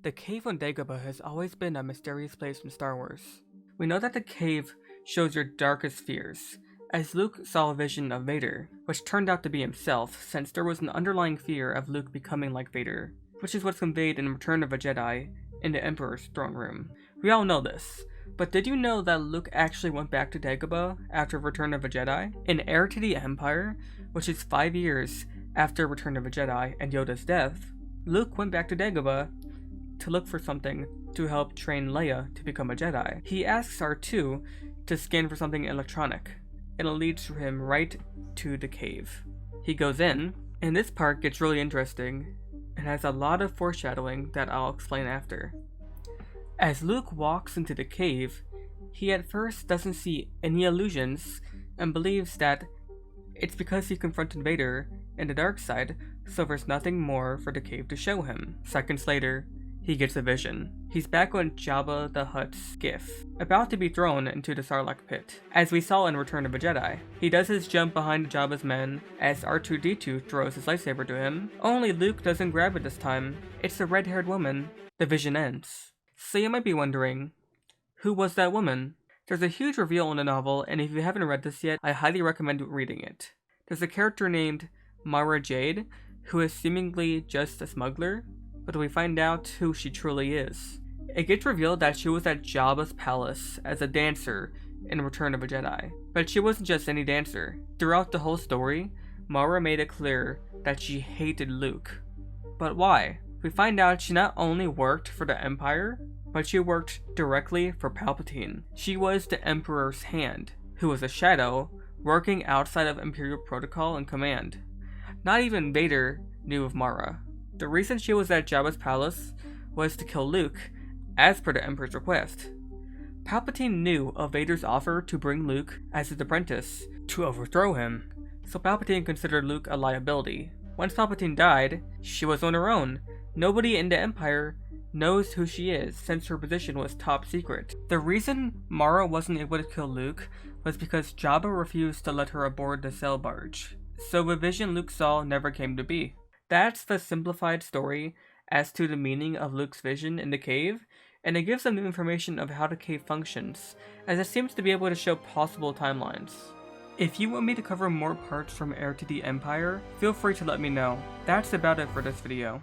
The cave on Dagobah has always been a mysterious place in Star Wars. We know that the cave shows your darkest fears, as Luke saw a vision of Vader, which turned out to be himself, since there was an underlying fear of Luke becoming like Vader, which is what's conveyed in Return of a Jedi in the Emperor's throne room. We all know this, but did you know that Luke actually went back to Dagobah after Return of a Jedi? In Heir to the Empire, which is 5 years after Return of a Jedi and Yoda's death, Luke went back to Dagobah to look for something to help train Leia to become a Jedi. He asks R2 to scan for something electronic, and it leads him right to the cave. He goes in, and this part gets really interesting and has a lot of foreshadowing that I'll explain after. As Luke walks into the cave, he at first doesn't see any illusions and believes that it's because he confronted Vader in the dark side, so there's nothing more for the cave to show him. Seconds later, he gets a vision. He's back on Jabba the Hutt's skiff, about to be thrown into the Sarlacc pit, as we saw in Return of a Jedi. He does his jump behind Jabba's men as R2-D2 throws his lightsaber to him, only Luke doesn't grab it this time. It's the red-haired woman. The vision ends. So you might be wondering, who was that woman? There's a huge reveal in the novel, and if you haven't read this yet, I highly recommend reading it. There's a character named Mara Jade, who is seemingly just a smuggler, but we find out who she truly is. It gets revealed that she was at Jabba's palace as a dancer in Return of a Jedi. But she wasn't just any dancer. Throughout the whole story, Mara made it clear that she hated Luke. But why? We find out she not only worked for the Empire, but she worked directly for Palpatine. She was the Emperor's hand, who was a shadow, working outside of Imperial protocol and command. Not even Vader knew of Mara. The reason she was at Jabba's palace was to kill Luke, as per the Emperor's request. Palpatine knew of Vader's offer to bring Luke as his apprentice to overthrow him, so Palpatine considered Luke a liability. Once Palpatine died, she was on her own. Nobody in the Empire knows who she is, since her position was top secret. The reason Mara wasn't able to kill Luke was because Jabba refused to let her aboard the sail barge, so the vision Luke saw never came to be. That's the simplified story as to the meaning of Luke's vision in the cave, and it gives them new information of how the cave functions, as it seems to be able to show possible timelines. If you want me to cover more parts from Heir to the Empire, feel free to let me know. That's about it for this video.